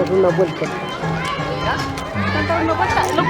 dar una vuelta. Están dando vuelta. Los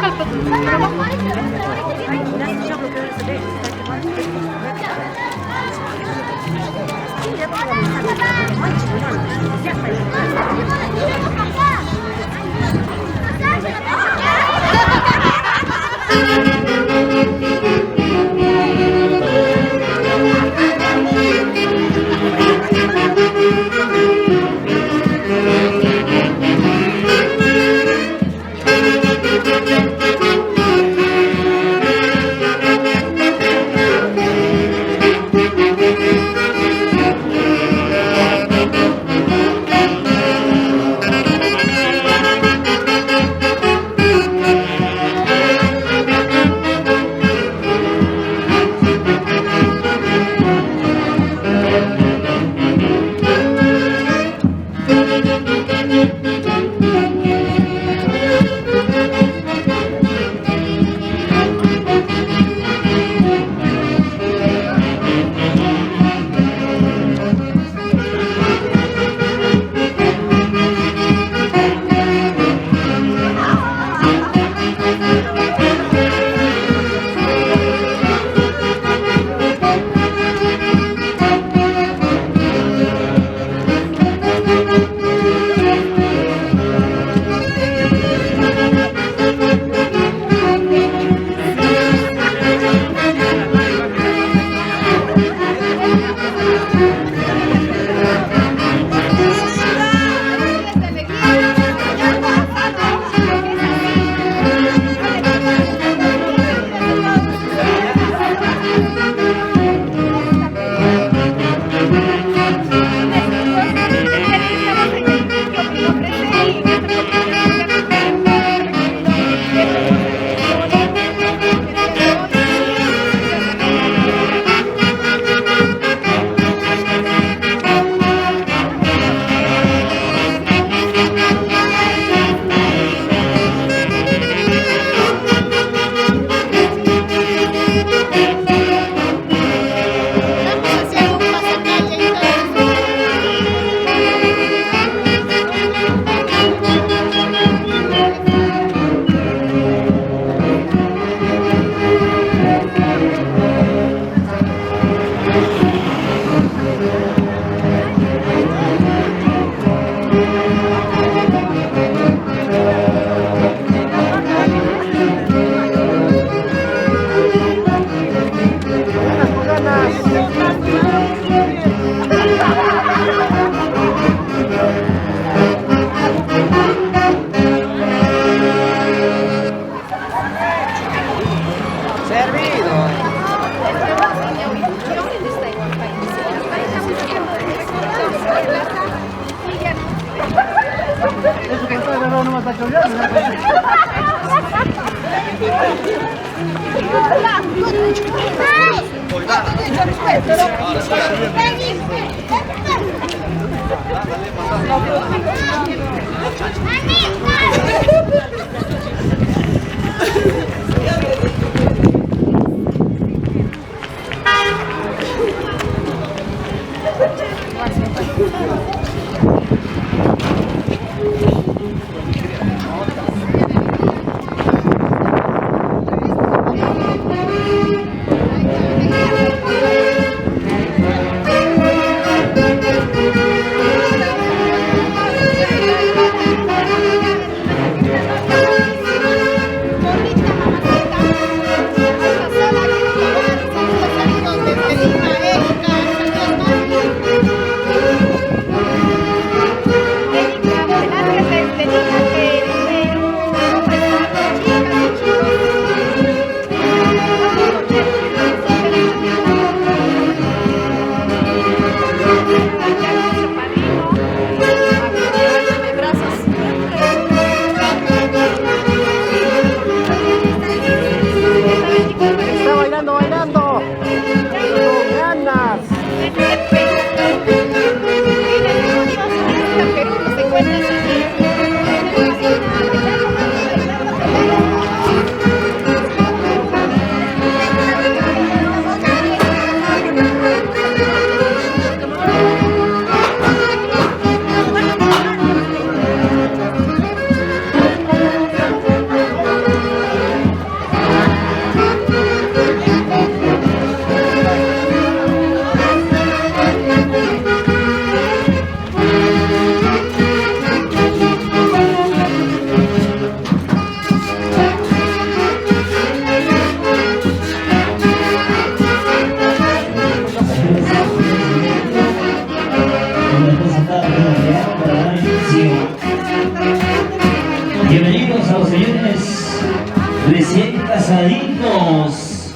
casaditos.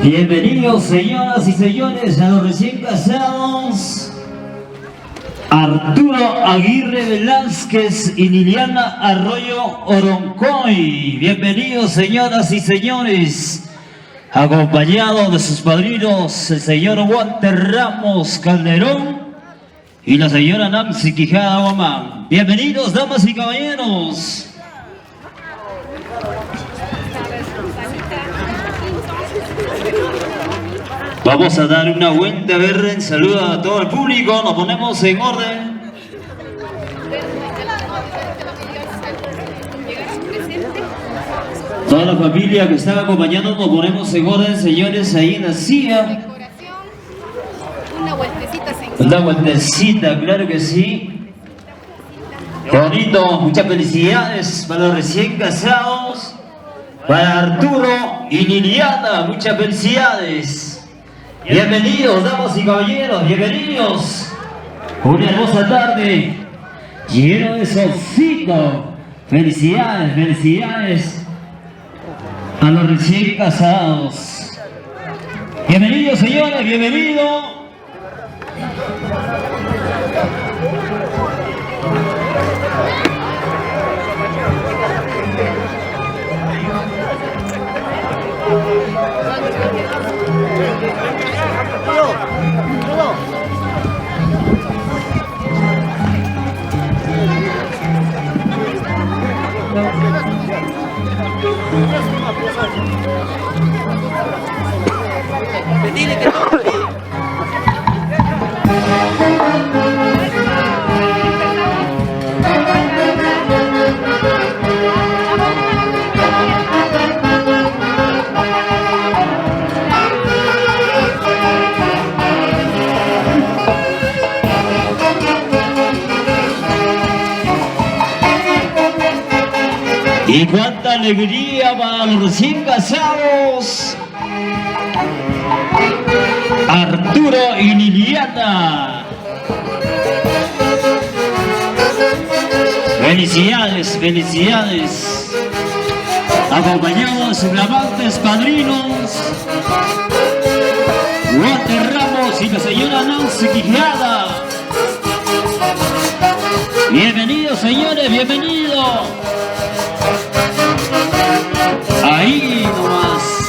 Bienvenidos, señoras y señores, a los recién casados Arturo Aguirre Velázquez y Liliana Arroyo Oroncoy. Bienvenidos, señoras y señores, acompañados de sus padrinos, el señor Walter Ramos Calderón y la señora Nancy Quijada Guamán. Bienvenidos, damas y caballeros. Vamos a dar una vuelta, ver, saludo a todo el público, nos ponemos en orden. Toda la familia que estaba acompañando, nos ponemos en orden, señores, ahí en la silla. Una vueltecita, claro que sí. Qué bonito, muchas felicidades para los recién casados, para Arturo y Liliana, muchas felicidades. Bienvenidos, damas y caballeros, bienvenidos. Una hermosa tarde, lleno de solcito. Felicidades, felicidades a los recién casados. Bienvenidos, señores, bienvenidos. Dile que todo bien. Y cuánta alegría para los recién casados Arturo y Liliana. Felicidades, felicidades. Acompañados de sus flamantes padrinos Walter Ramos y la señora Nancy Quijada. Bienvenidos, señores, bienvenidos. Ahí nomás.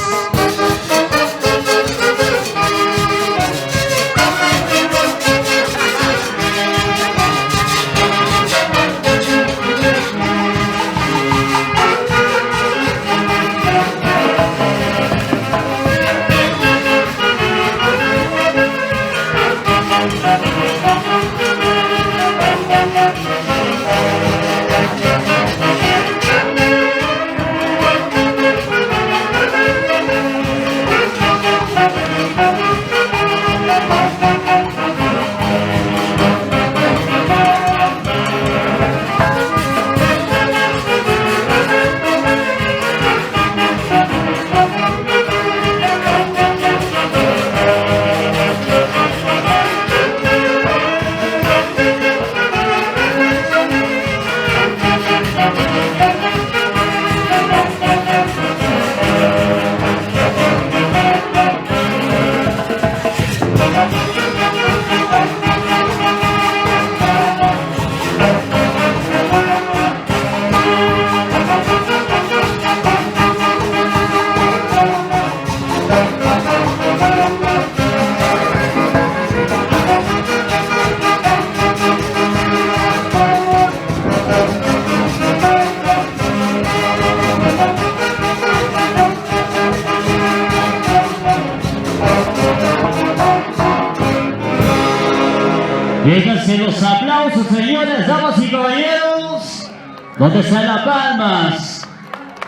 Déjense los aplausos, señores, damas y caballeros. ¿Dónde están las palmas?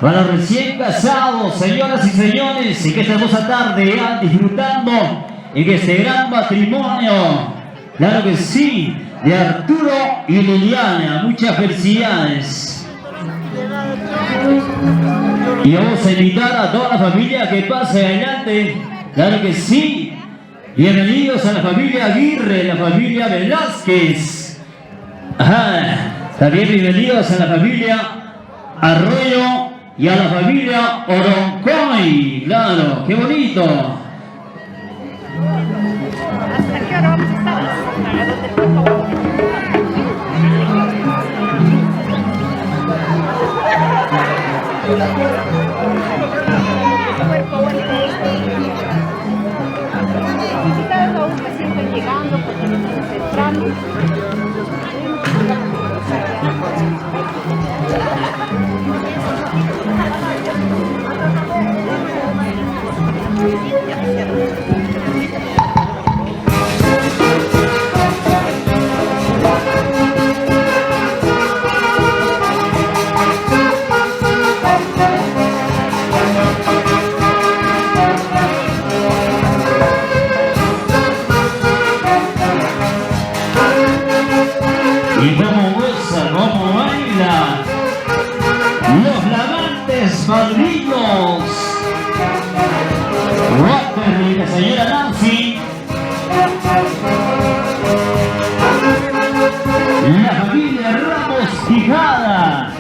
Para los recién casados, señoras y señores, y que esta hermosa tarde van disfrutando en este gran matrimonio. Claro que sí, de Arturo y Liliana. Muchas felicidades. Y vamos a invitar a toda la familia que pase adelante. Claro que sí. Bienvenidos a la familia Aguirre, la familia Velázquez. Ajá. También bienvenidos a la familia Arroyo y a la familia Oroncoy. Claro, qué bonito. ¿Hasta qué hora vamos a estar? Agárrate, por favor. Cuerpo bonito. Visitas aún que siempre llegando porque no estamos temprano. Y cómo goza, cómo baila los flamantes padrinos Walter y la señora Nancy, la familia Ramos Quijada.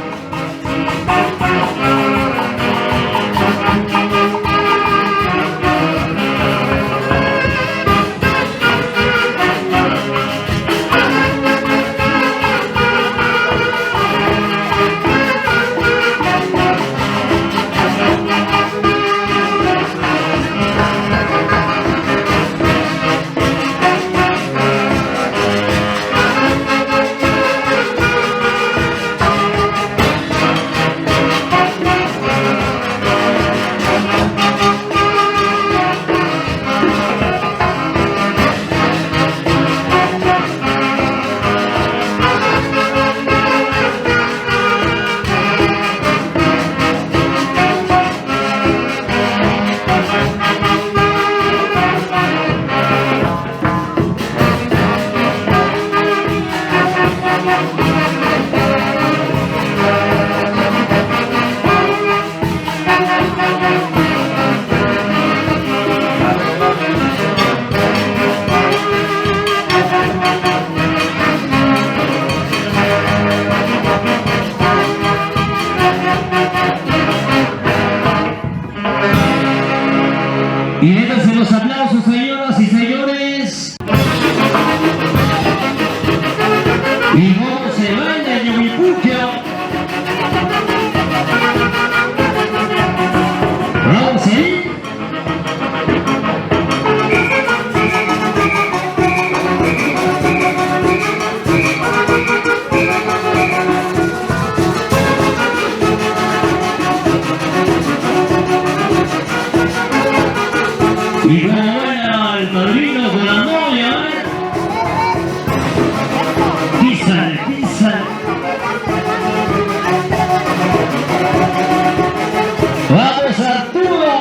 Y déjense los aplausos, señoras y señores. Y cómo se baila el Yumipucho. Vamos ahí. Y como baila el padrino con la novia, písale, písale. Vamos Arturo.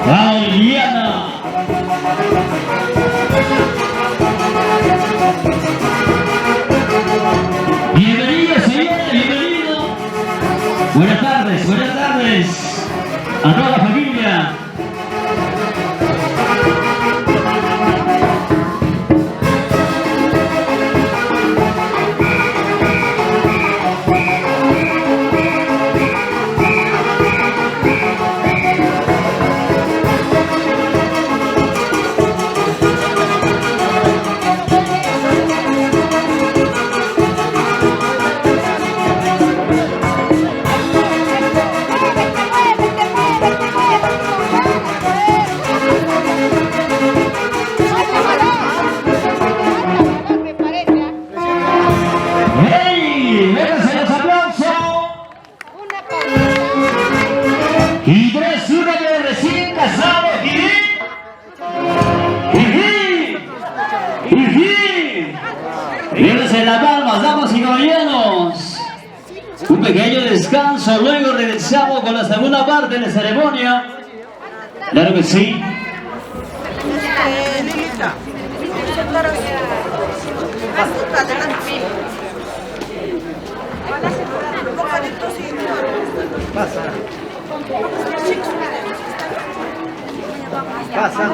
Vamos Liliana. Bienvenido, señores, bienvenido. Buenas tardes, buenas tardes. A toda la familia. Y 3-1 de recién casado, Llévense las palmas, damas y caballeros. Un pequeño descanso, luego regresamos con la segunda parte de la ceremonia. Claro que sí. Lilita, pasa. Pasa.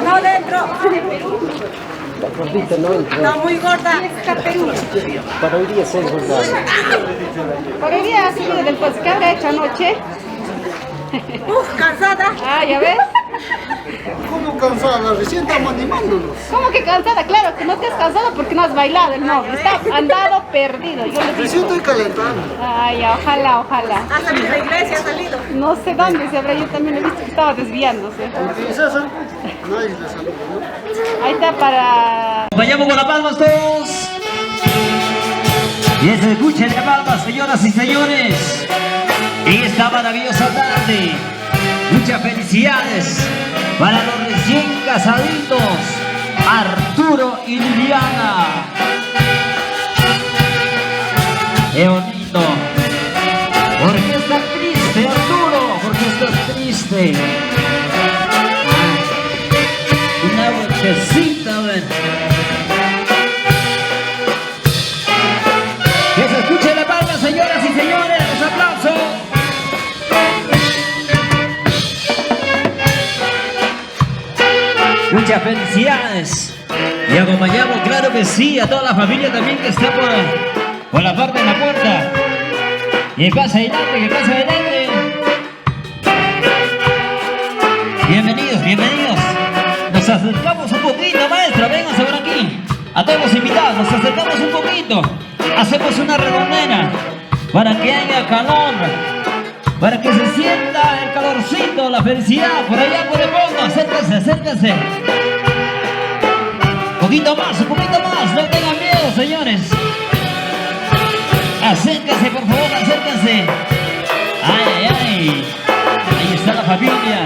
No dentro. La gordita no entra. No, muy gorda. Para hoy día se engordado. Por el día ha sido del ¿qué habrá hecho anoche? Cansada. Ah, ya ves. ¿Cómo cansada? Recién estamos animándonos. ¿Cómo que cansada? Claro, que no estés cansada porque no has bailado el novio. Está andado perdido. Yo le Recién digo. estoy calentando. Ay, ojalá, ojalá. Ha salido de la iglesia, ha salido. No sé dónde se habrá, yo también he visto que estaba desviándose. ¿Y César? Nadie le saluda, ¿no? Ahí está para... Acompañamos con las palmas todos. Y se escuchen las palmas, señoras y señores. En esta maravillosa tarde. Muchas felicidades para los recién casaditos Arturo y Liliana. Qué bonito. ¿Por qué estás triste, Arturo? ¿Por qué estás triste? Una brochecita, ven. Que se escuche la palma, señoras y señores. Un aplauso. Muchas felicidades. Y acompañamos, claro que sí, a toda la familia también que está por la parte de la puerta. Que pasa adelante, que pasa adelante. Bienvenidos, bienvenidos. Nos acercamos un poquito, maestra, vénganse por aquí. A todos los invitados, nos acercamos un poquito. Hacemos una redondera para que haya calor, para que se sienta el calorcito, la felicidad. Por allá por el fondo, acérquense, acérquense. Un poquito más, no tengan miedo, señores. Acérquense, por favor, acérquense. Ay, ay, ay. Ahí está la familia.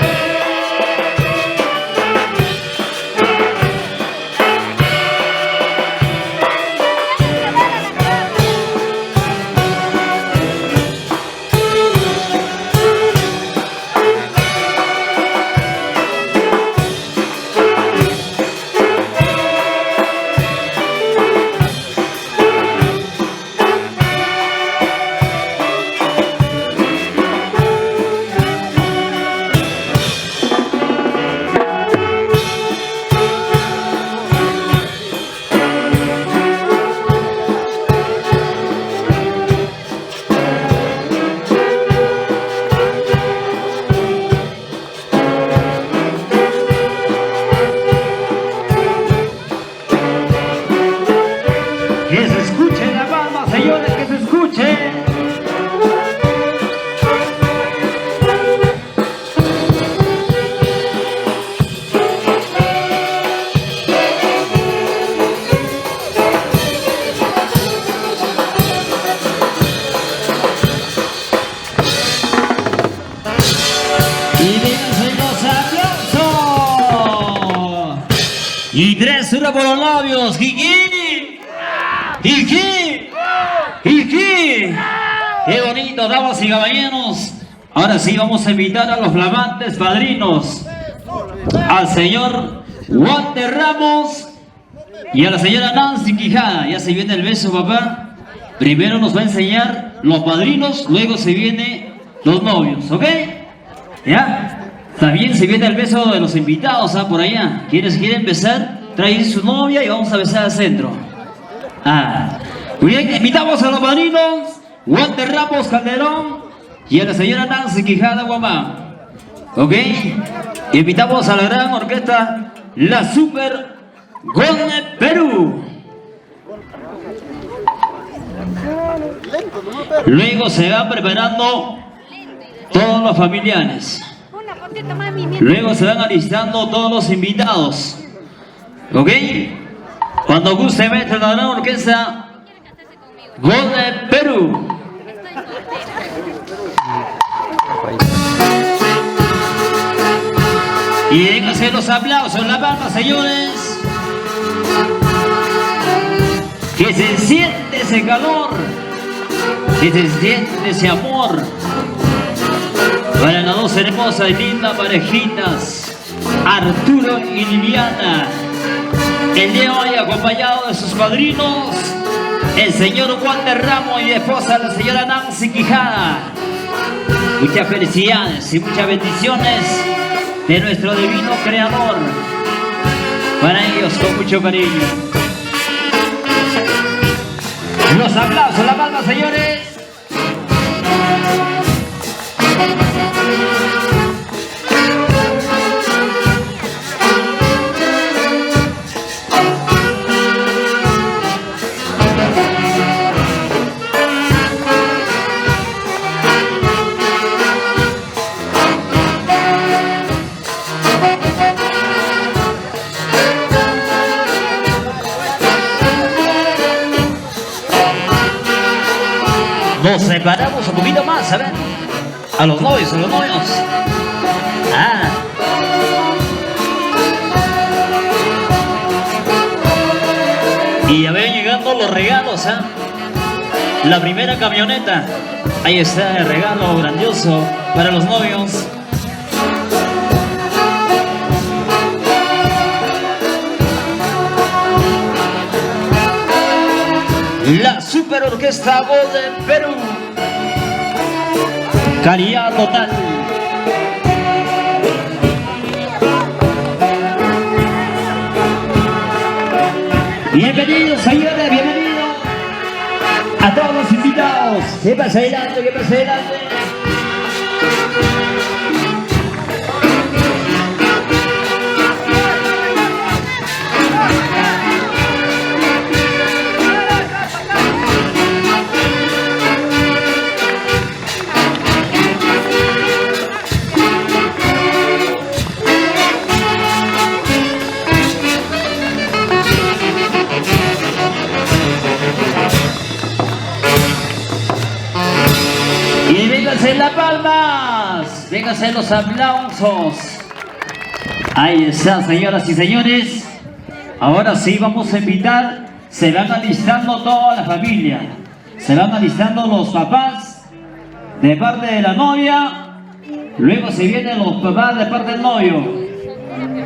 Que se escuche la palma, señores, que se escuche. Y vénganse los aplausos. Y 3-1 por los labios, Jiki. ¡Jiki! ¡Jiki! ¡Qué bonito, damas y caballeros! Ahora sí vamos a invitar a los flamantes padrinos, al señor Walter Ramos y a la señora Nancy Quijada. Ya se viene el beso, papá. Primero nos va a enseñar los padrinos, luego se vienen los novios, ¿ok? ¿Ya? También se viene el beso de los invitados, ¿ah? Por allá. ¿Quiénes quieren besar? Traen su novia y vamos a besar al centro. Muy bien, invitamos a los padrinos Walter Ramos Calderón y a la señora Nancy Quijada Guamá. ¿Ok? Invitamos a la gran orquesta La Super Golden Perú. Luego se van preparando todos los familiares. Luego se van alistando todos los invitados. ¿Ok? Cuando guste mete la gran orquesta Golden Perú. Y déjense los aplausos, la palma, señores. Que se siente ese calor, que se siente ese amor para las dos hermosas y lindas parejitas, Arturo y Liliana. El día de hoy acompañado de sus padrinos, el señor Juan de Ramos y de esposa la señora Nancy Quijada. Muchas felicidades y muchas bendiciones de nuestro divino creador. Para ellos con mucho cariño. Los aplausos, la palma, señores. Nos separamos un poquito más, a ver. A los novios, a los novios. Ah. Y ya ven llegando los regalos, ¿eh? La primera camioneta. Ahí está el regalo grandioso para los novios. La Super Orquesta Voz de Perú. Calidad total. Bienvenidos, señores, bienvenidos a todos los invitados. ¿Qué pasa adelante? ¿Qué pasa adelante? Y vénganse las palmas, vénganse los aplausos. Ahí está, señoras y señores. Ahora sí vamos a invitar. Se van alistando toda la familia. Se van alistando los papás de parte de la novia. Luego se vienen los papás de parte del novio.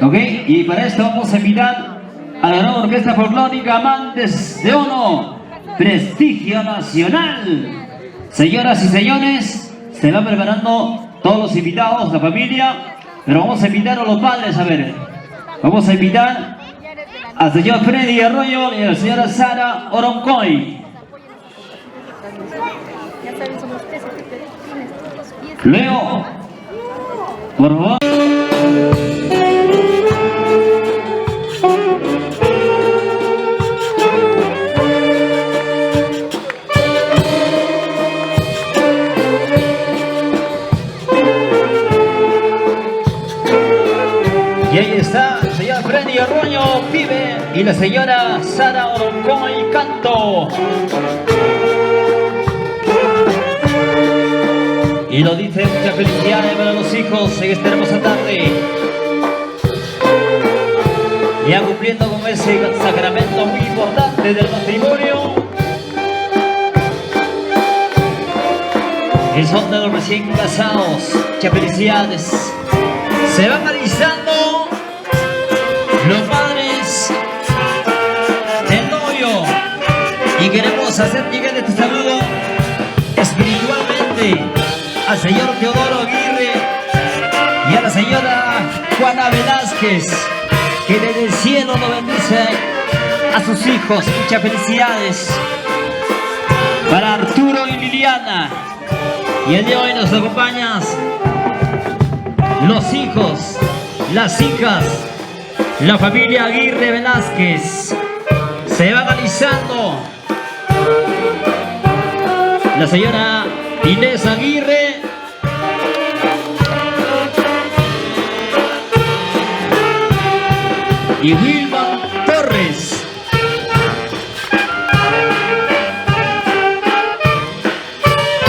¿Ok? Y para esto vamos a invitar a la nueva orquesta folclórica Amantes de Ono. Prestigio nacional. Señoras y señores, se van preparando todos los invitados, la familia, pero vamos a invitar a los padres, a ver. Vamos a invitar al señor Freddy Arroyo y a la señora Sara Oroncoy. Leo, por favor. Y ahí está el señor Freddy Arroyo, Pibe, y la señora Sara Oroncoy, canto. Y lo dice, muchas felicidades para los hijos en esta hermosa tarde. Ya cumpliendo con ese sacramento muy importante del matrimonio. Que son de los recién casados. Muchas felicidades. Se van alistando los padres del novio y queremos hacer llegar este saludo espiritualmente al señor Teodoro Aguirre y a la señora Juana Velázquez, que desde el cielo lo bendice a sus hijos. Muchas felicidades para Arturo y Liliana. Y el día de hoy nos acompañas los hijos, las hijas, la familia Aguirre Velázquez. Se van alisando la señora Inés Aguirre y Wilma Torres.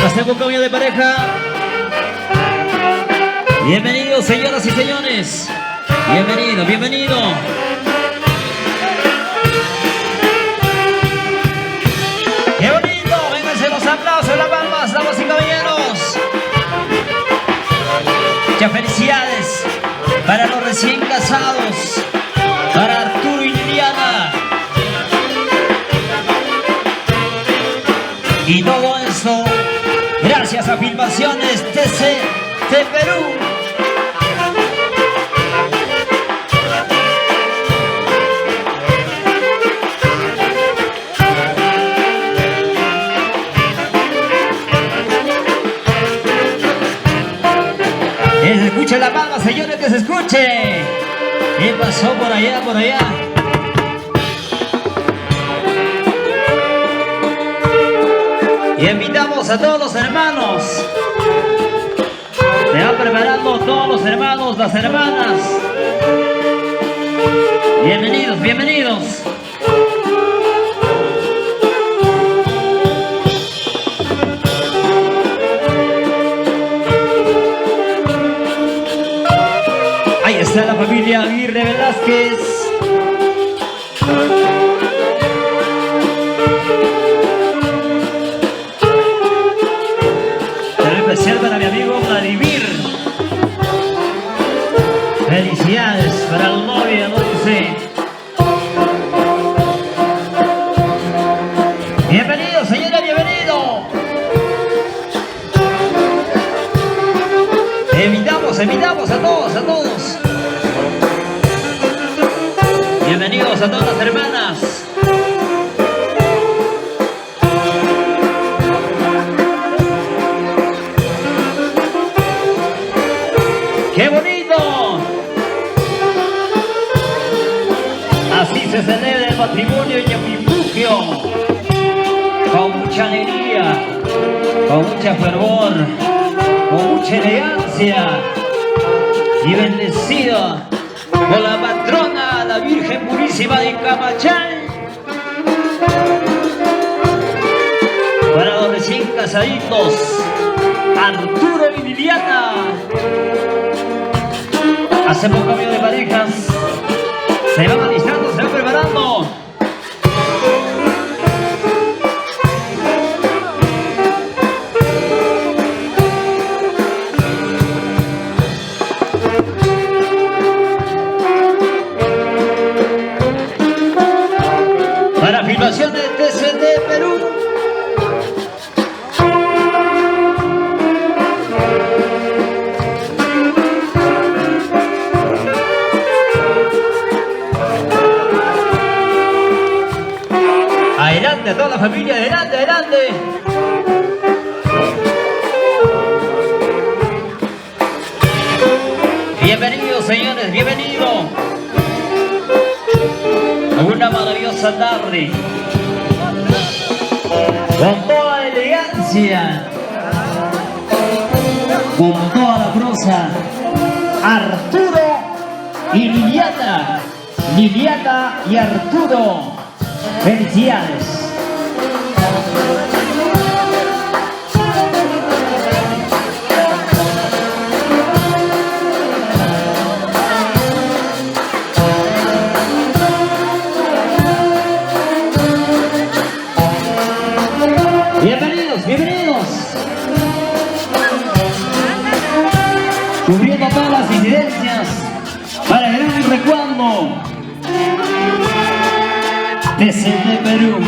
Hacemos cambio de pareja. Bienvenidos, señoras y señores. Bienvenido, bienvenido. ¡Qué bonito! Vénganse los aplausos, las palmas, damas y caballeros. Muchas felicidades para los recién casados, para Arturo y Liliana. Filmaciones TC de Perú. Que se escuche la palma, señores, que se escuche. ¿Qué pasó por allá, por allá? Y invitamos a todos los hermanos. Se van preparando todos los hermanos, las hermanas. Bienvenidos, bienvenidos. Ahí está la familia Aguirre Velázquez. Especial para mi amigo Vladimir. Felicidades para el novio, ¿no dice? Bienvenido, señora, bienvenido. Invitamos a todos, a todos. Bienvenidos a todas las hermanas. ¡Qué bonito! Así se celebra el matrimonio en Yacuipuquio, con mucha alegría, con mucha fervor, con mucha elegancia, y bendecida por la patrona, la Virgen Purísima de Camachal, para los recién casaditos, Arturo y Viviana. Hacemos cambio de parejas. Se van alistando, se van preparando. Para filmación de TCD Perú. Adelante, toda la familia, adelante, adelante. Bienvenidos, señores, bienvenidos a una maravillosa tarde, con toda la elegancia, con toda la prosa. Arturo y Liliana, Liliana y Arturo. Felicidades. Bienvenidos, bienvenidos. Cubriendo todas las incidencias para el gran recuerdo TCD Perú.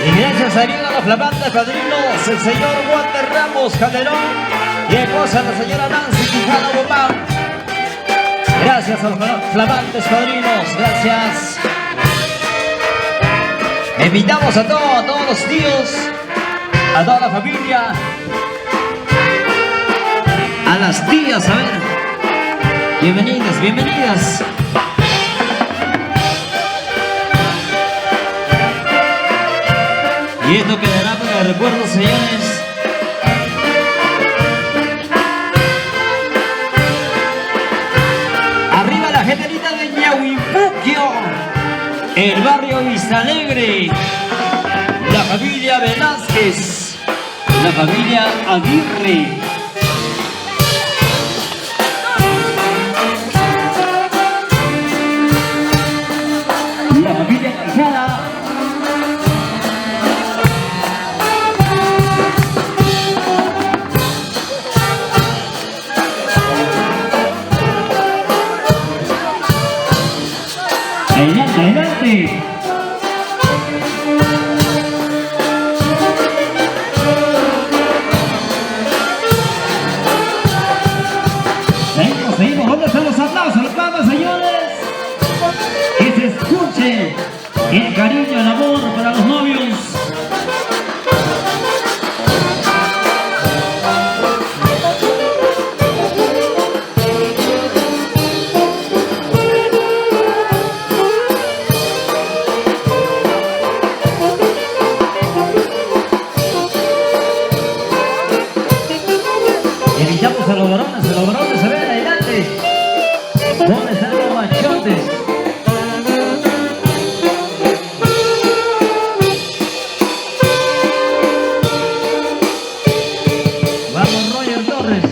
Y gracias a Dios a los flamantes padrinos, el señor Walter Ramos Calderón y esposa la señora Nancy Quijano Guzmán. Gracias a los flamantes padrinos, gracias. Invitamos a todos los tíos, a toda la familia, a las tías, a ver. Bienvenidas, bienvenidas. Y esto quedará para el recuerdo, señores. Arriba la gente linda de Yacuipuquio, el barrio Vista Alegre, la familia Velázquez, la familia Aguirre. a los varones, a ver, adelante. ¿Dónde están los machotes? Vamos, Roger Torres.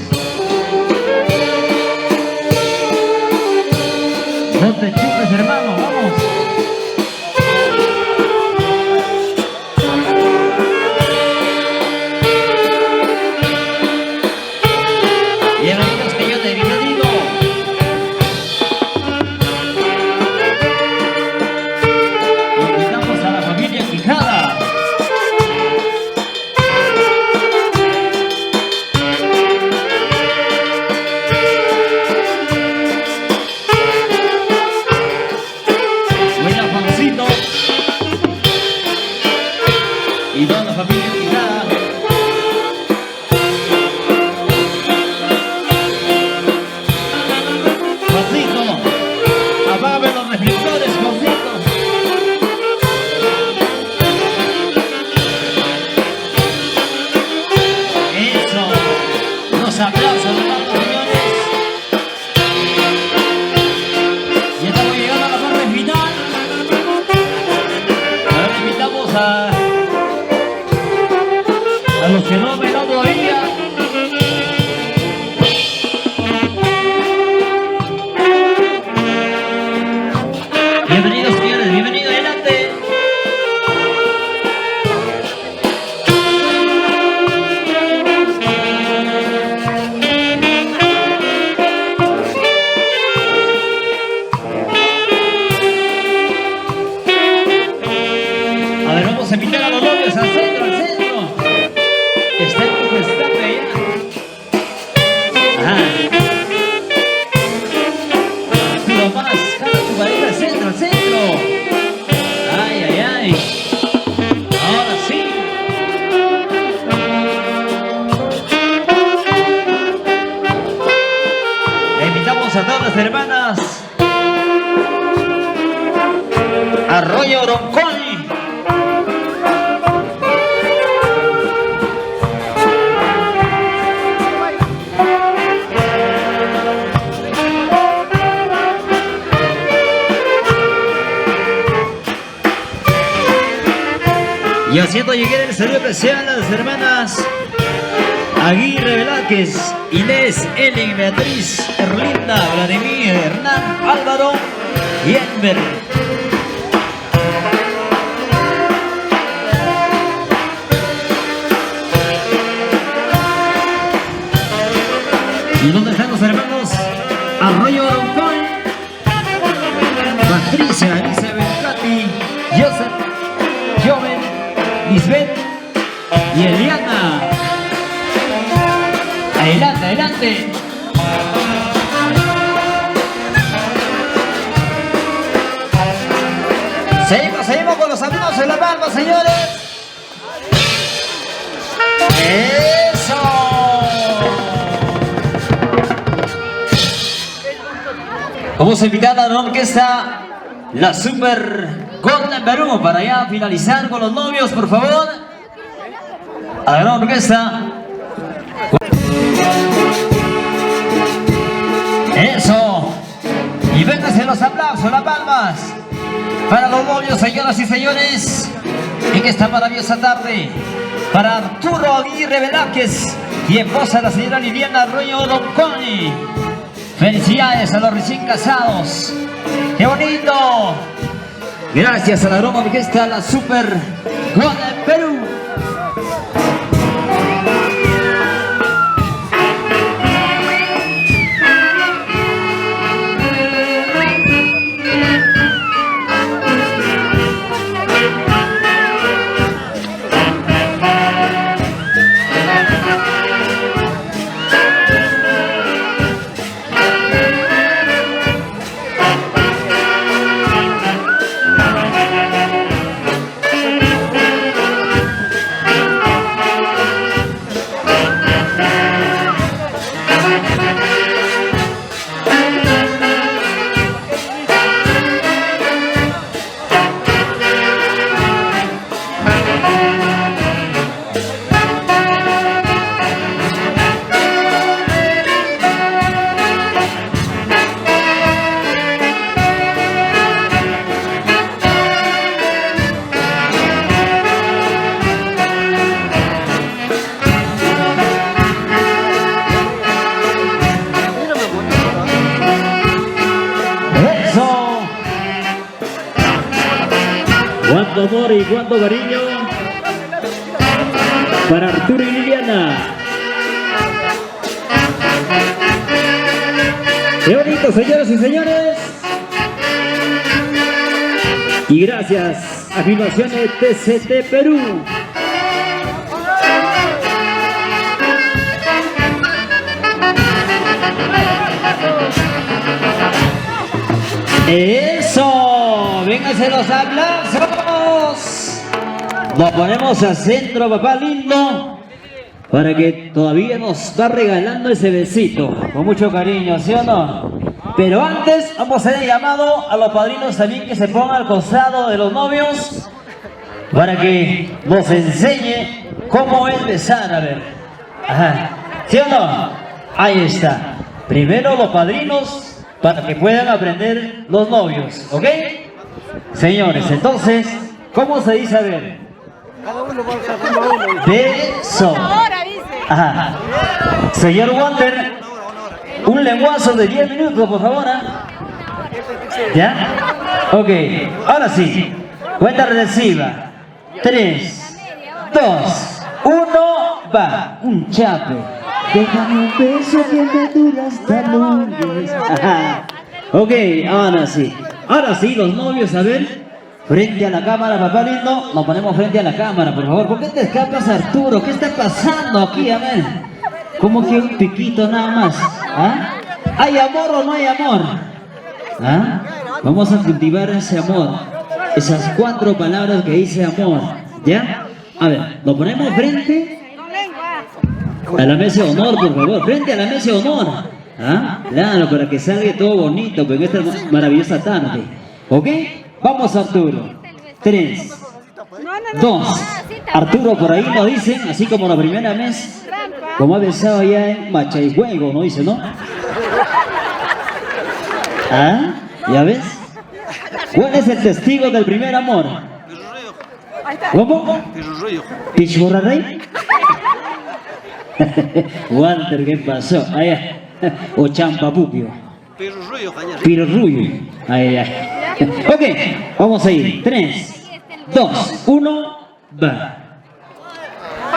No te chupes, hermano, vamos. Bienvenidos, que yo te bienvenido. Invitamos a la familia Quijada. Buena Juancito. Y toda la familia Quijada. Apágame los reflectores, Juancito. Eso. Los aplausos, hermanos, señores. Ya estamos llegando a la parte final. Ahora invitamos a los que no han bailado todavía. Bienvenidos, señores, bienvenidos, adelante. A ver, vamos a invitar a los novios al centro, al centro. Está el escape allá. Ajá. Lo más, jala tu pareja al centro, al centro. Ay, ay, ay. Ahora sí. Le invitamos a todas las hermanas Arroyo Oronconi. Y haciendo llegar el saludo especial a las hermanas Aguirre Velázquez, Inés, Ellen, Beatriz, Erlinda, Vladimir, Hernán, Álvaro y Enver. ¿Y dónde están los hermanos Arroyo Oroncón, Patricia, Elizabeth, Katy, Joseph, Joven, Lisbeth y Eliana? Adelante, adelante. Seguimos con los amigos en la palma, señores. ¡Eso! Vamos a invitar a la orquesta La Super Golden Perú para ya finalizar con los novios, por favor. A la gran orquesta. Eso. Y vénganse los aplausos, las palmas para los novios, señoras y señores, en esta maravillosa tarde. Para Arturo Aguirre Velázquez y esposa la señora Liliana Arroyo Oronconi. Felicidades a los recién casados. ¡Qué bonito! Gracias a la gran orquesta La Super Golden Perú. amor y cuánto cariño para Arturo y Liliana. ¡Qué bonito, señoras y señores! Y gracias a Filmaciones TCT Perú. ¡Eso! ¡Vénganse los aplausos! Nos ponemos al centro, papá lindo, para que todavía nos está regalando ese besito. Con mucho cariño, ¿sí o no? Pero antes vamos a hacer el llamado a los padrinos también que se pongan al costado de los novios para que nos enseñe cómo es besar, a ver. Ajá. ¿Sí o no? Ahí está. Primero los padrinos para que puedan aprender los novios, ¿ok? Señores, entonces, ¿cómo se dice? A ver. Beso. Ahora dice. Ajá. Señor Walter, un lenguazo de 10 minutos, por favor. ¿Ya? Ok, ahora sí. Cuenta regresiva. 3, 2, 1, va. Un chape. Déjame un beso que me dura hasta lunes. Ajá. Ok, ahora sí. Ahora sí, los novios, a ver. Frente a la cámara, papá lindo. Nos ponemos frente a la cámara, por favor. ¿Por qué te escapas, Arturo? ¿Qué está pasando aquí? A ver. ¿Cómo que un piquito nada más? ¿Ah? ¿Hay amor o no hay amor? ¿Ah? Vamos a cultivar ese amor. Esas 4 palabras que dice amor. ¿Ya? A ver, nos ponemos frente a la mesa de honor, por favor. Frente a la mesa de honor. ¿Ah? Claro, para que salga todo bonito en esta maravillosa tarde. ¿Ok? Vamos, Arturo. 3, 2. Arturo por ahí nos dicen, así como la primera vez, como ha besado allá en Machaijuego, ¿no? Dice, ¿no? ¿Ah? ¿Ya ves? ¿Cuál es el testigo del primer amor? ¿Cómo? ¿Pichurrarrey? Walter, ¿qué pasó? Allá. O Champapuquio. Pirurruyo. Ahí, ahí. Ok, vamos a ir. 3, 2, 1, va.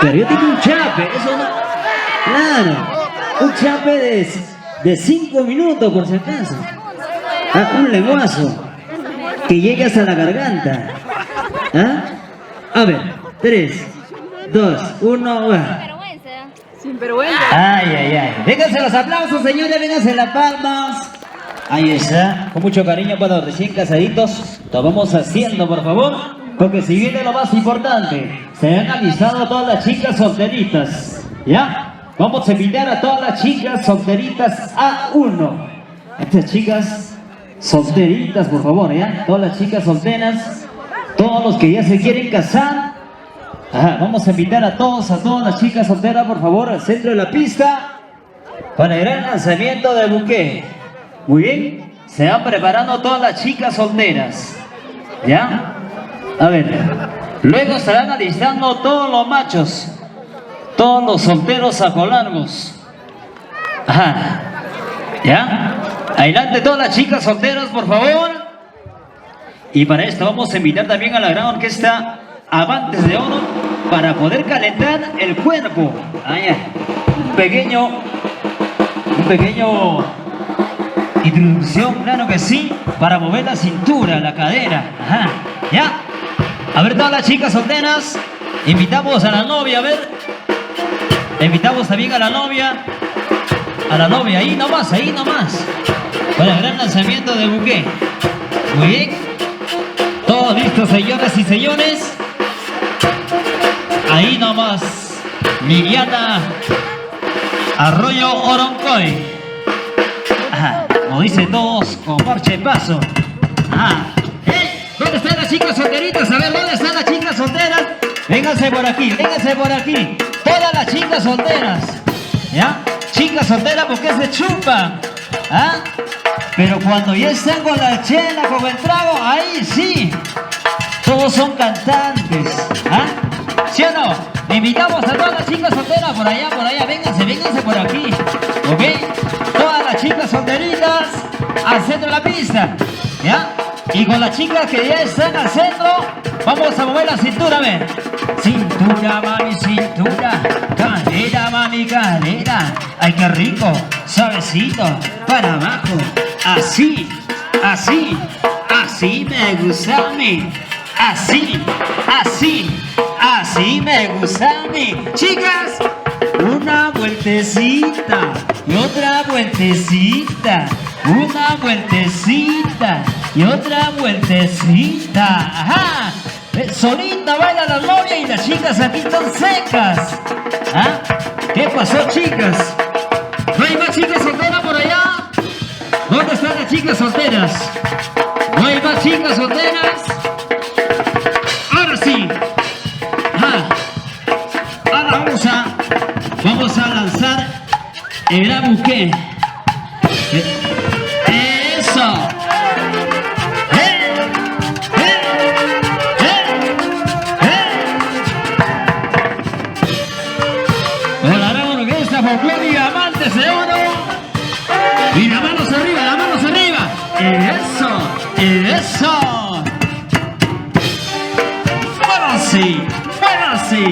Pero yo tengo un chape, eso no. Claro, un chape de 5 minutos por si acaso. Ah, un lenguazo que llegue hasta la garganta. ¿Ah? A ver, 3, 2, 1, va. Sin vergüenza. Ay, ay, ay. Vénganse los aplausos, señores, vénganse las palmas. Ahí está, con mucho cariño para los recién casaditos. Lo vamos haciendo, por favor, porque si viene lo más importante, se han avisado todas las chicas solteritas. ¿Ya? Vamos a invitar a todas las chicas solteritas a uno. Estas chicas solteritas, por favor, ¿ya? Todas las chicas solteras, todos los que ya se quieren casar. Ajá, vamos a invitar a todas las chicas solteras, por favor, al centro de la pista para el gran lanzamiento del buque. Muy bien, se van preparando todas las chicas solteras. ¿Ya? A ver, luego estarán alistando todos los machos, todos los solteros sacolargos. Ajá. ¿Ya? Adelante todas las chicas solteras, por favor. Y para esto vamos a invitar también a la gran orquesta Amantes de Oro para poder calentar el cuerpo. Allá. Un pequeño introducción, claro que sí, para mover la cintura, la cadera. Ajá. ¿Ya? A ver, todas las chicas solteras, invitamos a la novia, a ver. Invitamos también a la novia, ahí nomás, para el gran lanzamiento de buque. Muy bien. Todos listos, señoras y señores. Ahí nomás, Liliana Arroyo Oroncoy. Ajá. Como dicen todos, con marcha de paso. Ajá. ¿Dónde están las chicas solteritas? A ver, ¿dónde están las chicas solteras? Vénganse por aquí, vénganse por aquí. Todas las chicas solteras. ¿Ya? Chicas solteras porque se chupan. ¿Ah? Pero cuando ya están con la chela, con el trago, ahí sí. Todos son cantantes. ¿Ah? ¿Sí o no? Invitamos a todas las chicas solteras por allá, vénganse por aquí. ¿Ok? Todas las chicas solteritas al centro de la pista. ¿Ya? Y con las chicas que ya están al centro, vamos a mover la cintura, a ver. Cintura, mami, cintura. Cadera, mami, cadera. Ay, qué rico. Suavecito. Para abajo. Así, así, así me gusta a mí. Así, así, así me gusta a mí. Chicas, una vueltecita y otra vueltecita. Una vueltecita y otra vueltecita. Ajá. Solita baila la novia y las chicas aquí están secas. ¿Ah? ¿Qué pasó, chicas? ¿No hay más chicas solteras por allá? ¿Dónde están las chicas solteras? ¿No hay más chicas solteras? Ahora sí. Ajá. Ahora vamos a lanzar el gran buque. Eso. Con la gran orquesta folclórica Amantes de Oro. Y las manos arriba, las manos arriba. Eso, eso. Bueno sí, bueno sí,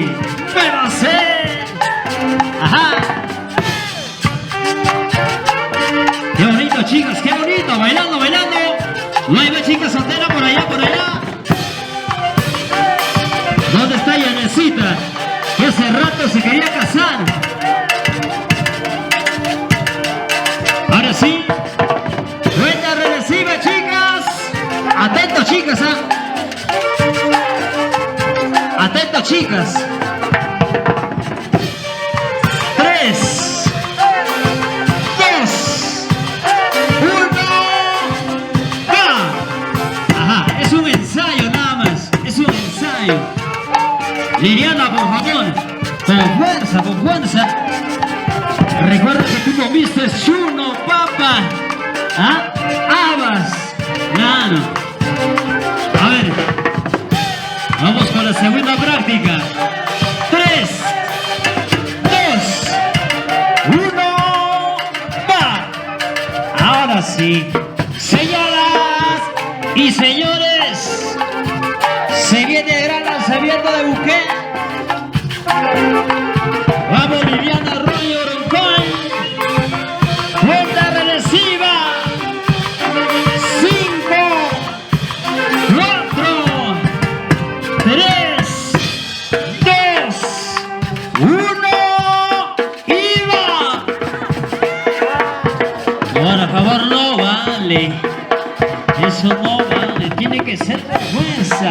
bueno sí. Ajá. Qué bonito, chicas, qué bonito, bailando, bailando. No hay más chicas solteras por allá, por allá. ¿Dónde está Yanecita? Que hace rato se quería casar. Ahora sí. Cuenta regresiva, chicas. Atentos, chicas, ¿ah? Atentos, chicas. 3, 2, 1, ¡va! Ajá, es un ensayo nada más. Es un ensayo. Liliana, por favor. Con fuerza, con fuerza. Recuerda que tú comiste chuno, papa. ¿Ah? Habas. Claro. A ver. Vamos con la segunda práctica. 3, 2, 1, ¡va! Ahora sí. Señoras y señores, se viene el gran lanzamiento de buque. Vamos, Viviana Arroyo Roncón. Cuenta regresiva. 5, 4, 3, 2, 1 y va. Ahora, por favor, no vale. Eso no vale. Tiene que ser de fuerza.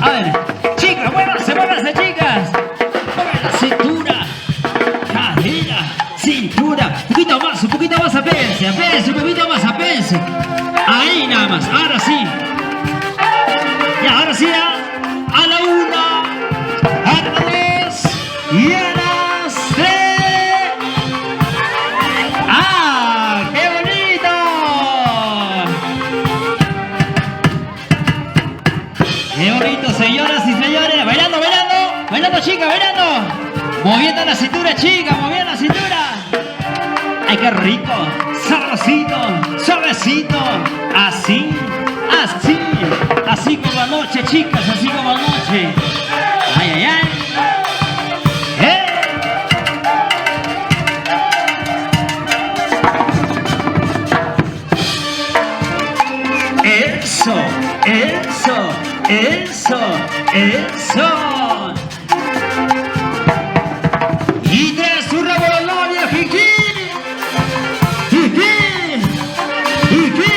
A ver, chicas, muévanse, muévanse, chicas. Muevan la cintura, cadera, cintura. Un poquito más, apénse, apénse, un poquito más, apénse. Ahí nada más, ahora sí. Ya, ahora sí, ya. A la 1, a la 2 y a las 3. ¡Ah, qué bonito! ¡Qué bonito, señoras y señores! ¡Bailando, bailando! ¡Bailando, chicas, bailando! Moviendo la cintura, chicas, moviendo la cintura. ¡Ay, qué rico! Sabrosito, suavecito. Así, así. Así como anoche, chicas, así como anoche. ¡Ay, ay, ay! Eso, eso, eso, eso. Y tras su revoltoria, Jiji, Jiji, Jiji.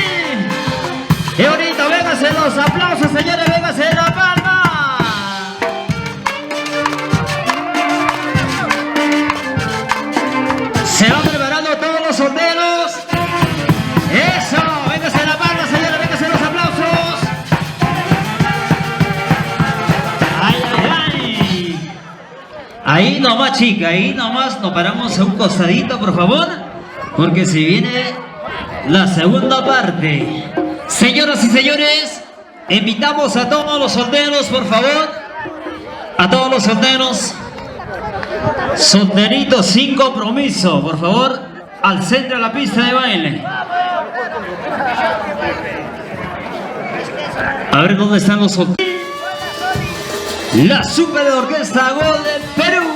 Qué bonito, véngase los aplausos, señores, véngase la palma. Se van preparando todos los solteros. Eso, véngase la palma, señores, véngase los aplausos. Ay, ay, ay. Ahí nomás, chica, ahí nomás nos paramos a un costadito, por favor, porque se viene la segunda parte. Señoras y señores, invitamos a todos los solteros, por favor, a todos los solteros, solteritos sin compromiso, por favor, al centro de la pista de baile. A ver dónde están los solteros. La super orquesta Gol de Perú.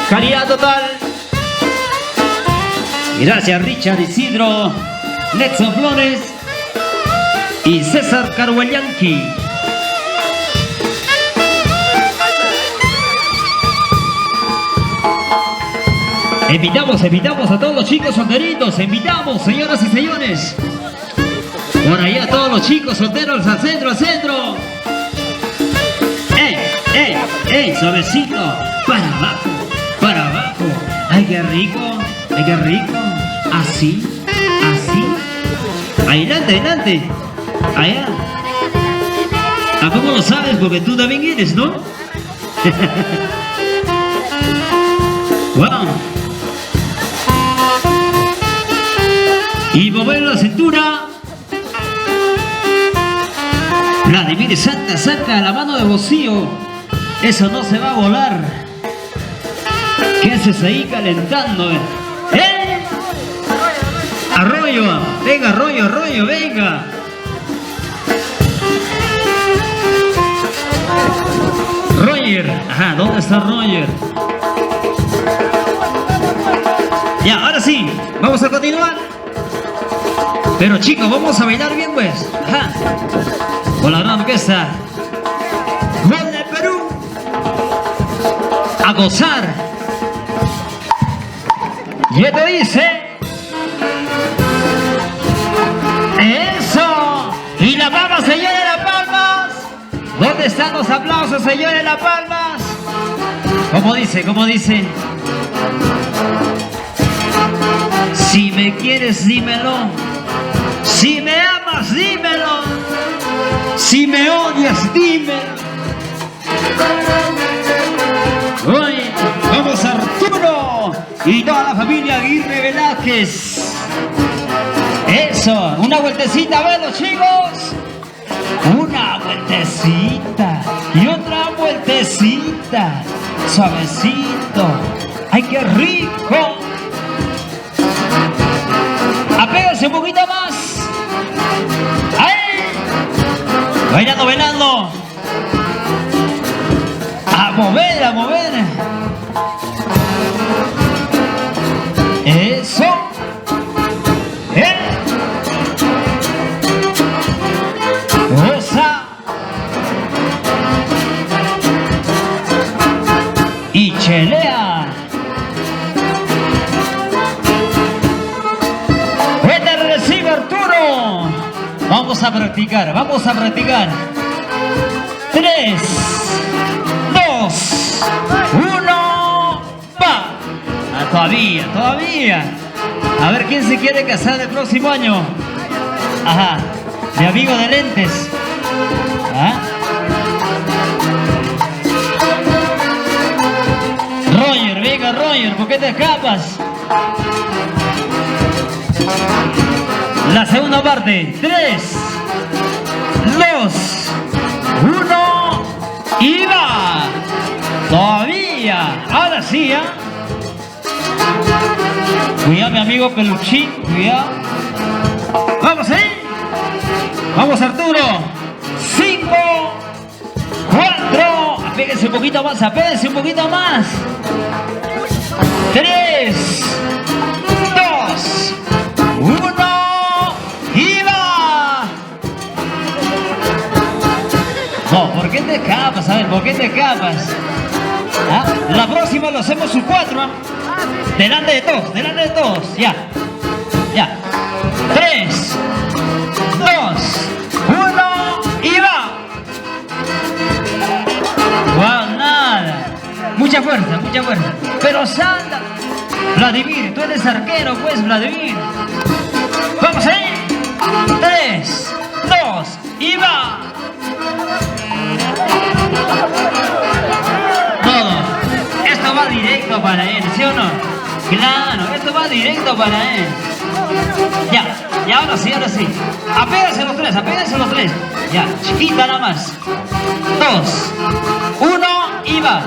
Calidad total. Gracias Richard Isidro, Nelson Flores y César Carhuellanqui. Invitamos a todos los chicos solteritos. Invitamos, señoras y señores. Por allá a todos los chicos solteros al centro, al centro. Suavecito. Para abajo, para abajo. Ay, qué rico, ay, qué rico. Así, así. Adelante, adelante. Allá. ¿A cómo lo sabes? Porque tú también eres, ¿no? Wow. Y mover la cintura. Vladimir, saca la mano de bolsillo. Eso no se va a volar. ¿Qué haces ahí calentando? Arroyo, venga, Arroyo, venga. Roger, ajá, ¿dónde está Roger? Ya, ahora sí, vamos a continuar. Pero chicos, vamos a bailar bien pues. Ajá. Con la gran orquesta Gol de Perú. A gozar. Y te dice. Eso. Y la palma, señores, las palmas. ¿Dónde están los aplausos, señores, las palmas? ¿Cómo dice? ¿Cómo dice? Si me quieres, dímelo. Si me amas, dímelo. Si me odias, dímelo. Hoy vamos a Arturo y toda la familia Aguirre Velázquez. Eso, una vueltecita, a ver los chicos. Una vueltecita y otra vueltecita. Suavecito. ¡Ay, qué rico! Apéguense un poquito más. ¡Ay! Bailando, bailando. A mover, a mover. Eso. Goza. Y chelea. Recibe Arturo. Vamos a practicar, vamos a practicar. 3, 2, 1, va. Todavía. A ver quién se quiere casar el próximo año. Ajá, mi amigo de lentes. ¿Ah? Roger, venga Roger, ¿por qué te escapas? La segunda parte. 3, 2, 1 y va. Todavía. Ahora sí, ¿eh? Cuidado, mi amigo Peluchín. Cuidado. Vamos ahí. Vamos, Arturo. 5, 4. Apéguense un poquito más. Apéguense un poquito más. 3, 2, 1. No, ¿por qué te escapas? A ver, ¿por qué te escapas? ¿Ah? La próxima lo hacemos un 4. ¿Ah? Delante de todos, ya. 3, 2, 1 y va. Wow, nada. Mucha fuerza. Pero salta. Vladimir, tú eres arquero, pues, Vladimir. Vamos ahí. 3, 2 y va. Todo. Esto va directo para él, ¿sí o no? Claro, esto va directo para él. Ya, ahora sí. Apéguense los tres. Ya, chiquita nada más. 2, 1 y va.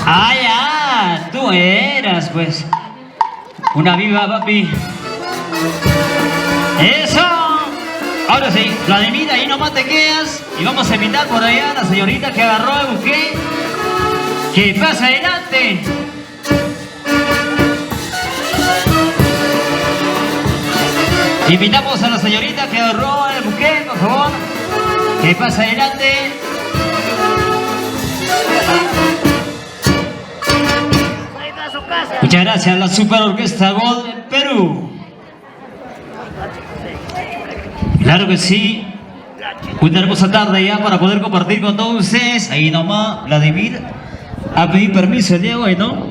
Ah, ya, tú eras, pues. Una viva, papi. Eso. Ahora sí, Vladimir, ahí nomás te quedas y vamos a invitar por allá a la señorita que agarró el buque. Que pase adelante. Invitamos a la señorita que agarró el buque, por favor. Que pase adelante. Muchas gracias a la Super Orquesta Gold de Perú. Claro que sí. Una hermosa tarde ya para poder compartir con todos ustedes. Ahí nomás, Vladimir a pedir permiso el día de hoy, ¿no?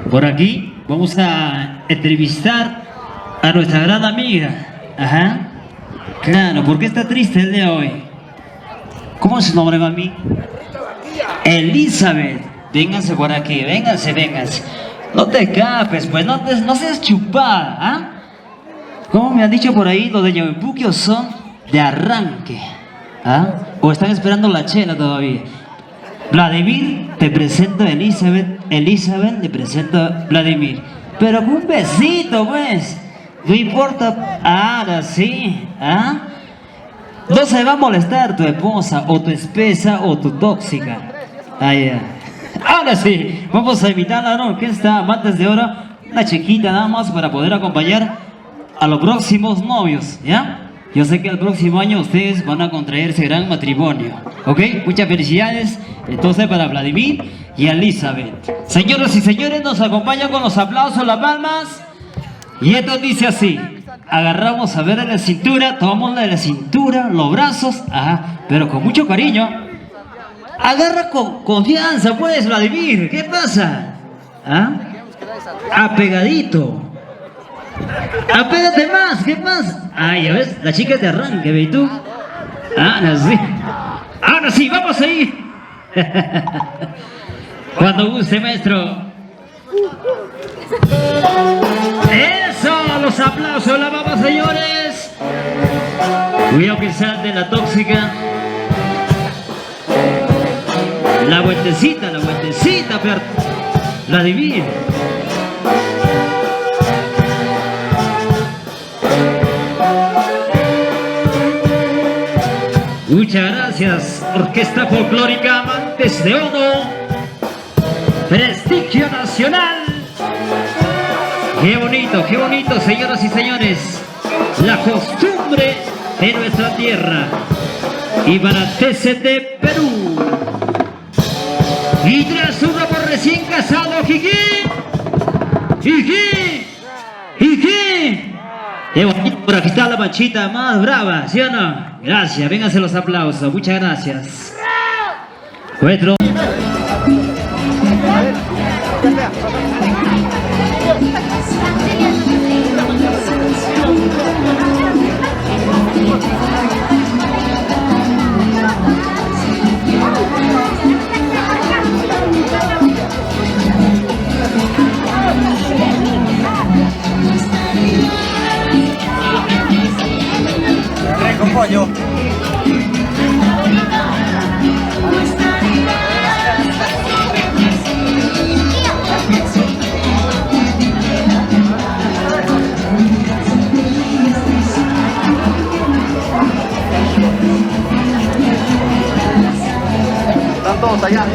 Por aquí vamos a entrevistar a nuestra gran amiga. Ajá. Claro, ¿por qué está triste el día de hoy? ¿Cómo es su nombre, mami? Elizabeth. Vénganse por aquí, vénganse. No te escapes, pues, no seas chupada, ¿ah? Como me han dicho por ahí, los de Yabepuquio son de arranque, ¿ah? ¿O están esperando la chela todavía? Vladimir, te presento a Elizabeth. Elizabeth, le presento a Vladimir. Pero con un besito, pues. No importa. Ahora sí, ¿ah? No se va a molestar tu esposa, o tu espesa, o tu tóxica. Ya. Ahora sí, vamos a invitar a la orquesta Amantes de Oro, una chiquita nada más para poder acompañar a los próximos novios, ¿ya? Yo sé que el próximo año ustedes van a contraer ese gran matrimonio, ¿ok? Muchas felicidades entonces para Vladimir y Elizabeth. Señoras y señores, nos acompañan con los aplausos, las palmas. Y esto dice así: agarramos a ver en la cintura, tomamos de la cintura, los brazos, ajá, pero con mucho cariño. Agarra con confianza, pues, Vladimir. ¿Qué pasa? ¿Ah? Apegadito. Apégate más. ¿Qué pasa? Ah, ya ves, la chica es de arranque, ¿ve tú? Ahora sí. Ahora sí, vamos ahí. Cuando guste, maestro. Eso, los aplausos, la vamos, señores. Cuidado que salte la tóxica. La vueltecita, Vladimir. Muchas gracias, Orquesta Folclórica Amantes de Oro. Prestigio nacional. Qué bonito, señoras y señores. La costumbre de nuestra tierra. Y para TCT Perú. Y tras un amor recién casado, Jiji. Qué bonito, por aquí está la machita más brava, ¿sí o no? Gracias, vénganse los aplausos, muchas gracias. Nuestro... Pollo. Están todos allá.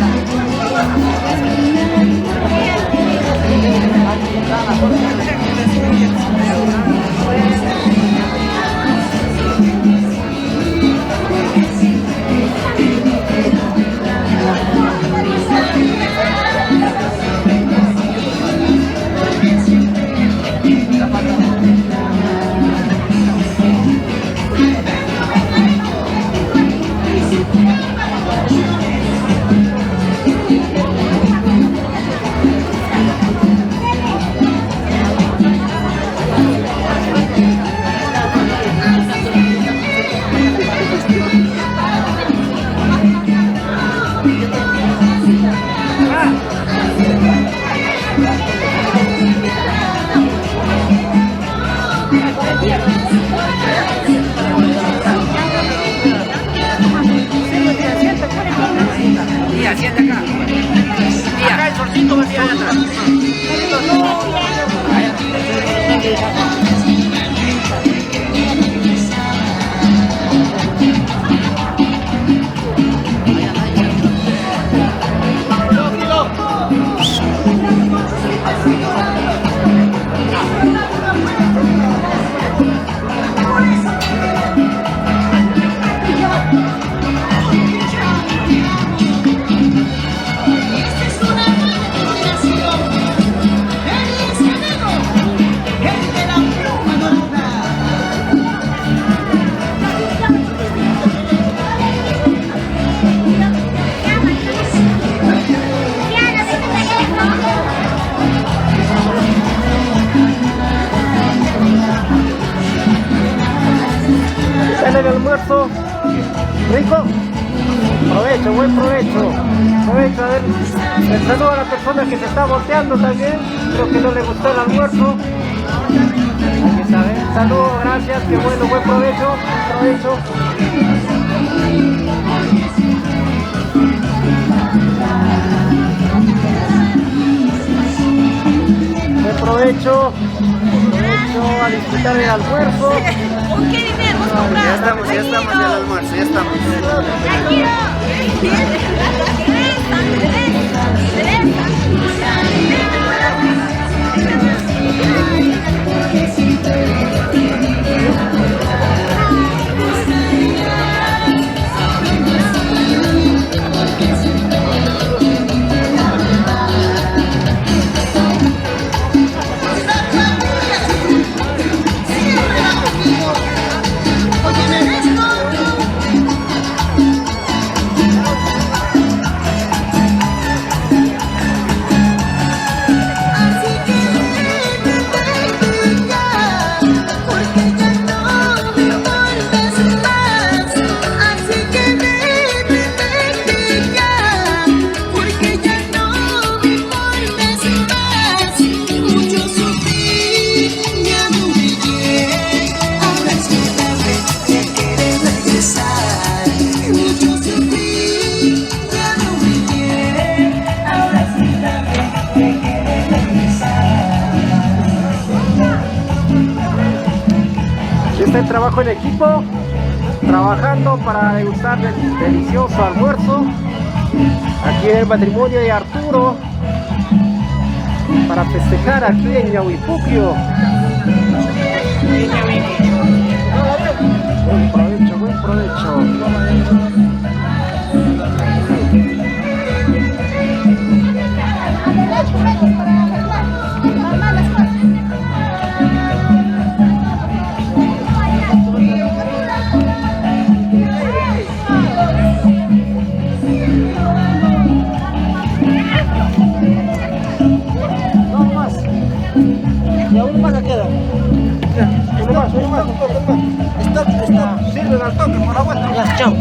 El almuerzo rico, provecho, buen provecho. Provecho, a ver, el saludo a la persona que se está volteando también, creo que no le gustó el almuerzo. Ahí está, ¿eh? Saludos, gracias, qué bueno, buen provecho, provecho. Buen provecho, provecho a disfrutar el almuerzo. ¿Con qué dinero hemos comprado? Ya estamos en el almuerzo, ya estamos. El trabajo en equipo, trabajando para degustar el delicioso almuerzo aquí en el matrimonio de Arturo, para festejar aquí en Yahuipuquio. Buen provecho, buen provecho. Uno más, un toque más. Stop, sirven al toque por la vuelta. Ya, chao.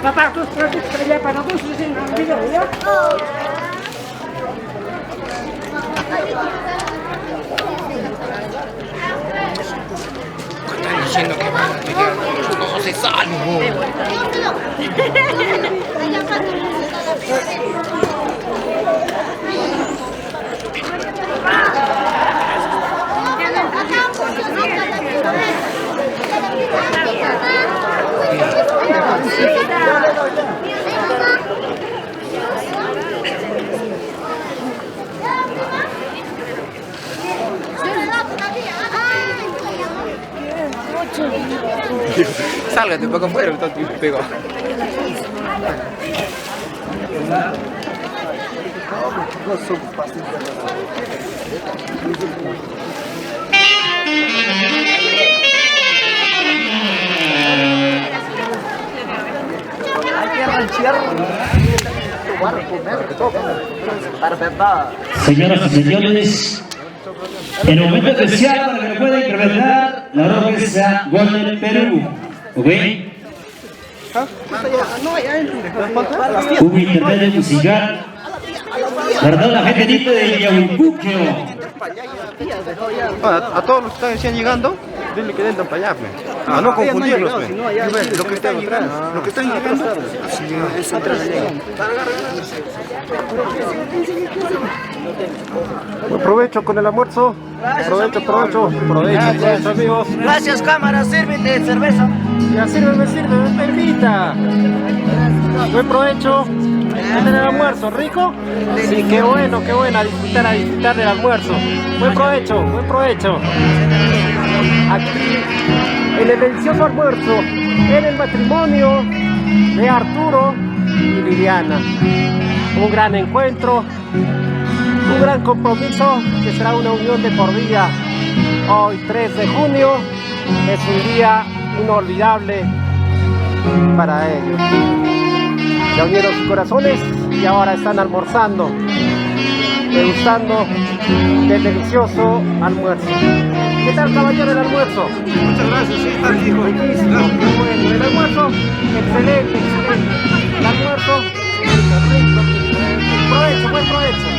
Papá, tú traes para nosotros en el video, ¿ya? Están diciendo que van a meter no se salvo. Sálgate un poco afuera, está pegado. Señoras y señores, en el momento especial para que pueda incrementar la orquesta Golden Perú, ¿ok? Un intermedio musical para toda la gente linda del Yahuicuquio. A todos los que están llegando, dile que entran para allá, pues. No confundirlos, pues. Lo que están atrás. Lo que están atrás. Buen provecho con el almuerzo. Provecho, amigos. Gracias, cámara, sírvete cerveza. Ya sírveme, permita. Buen provecho. ¿Este el almuerzo rico? Sí, qué bueno, a disfrutar del almuerzo. Buen provecho. Aquí, en el delicioso almuerzo, en el matrimonio de Arturo y Liliana. Un gran encuentro, un gran compromiso que será una unión de por vida. Hoy, 3 de junio, es un día inolvidable para ellos. Ya unieron sus corazones y ahora están almorzando, degustando del delicioso almuerzo. ¿Qué tal, caballero, el almuerzo? Muchas gracias, sí, está rico. Riquísimo, qué bueno. El almuerzo, excelente. El almuerzo, rico. Buen provecho.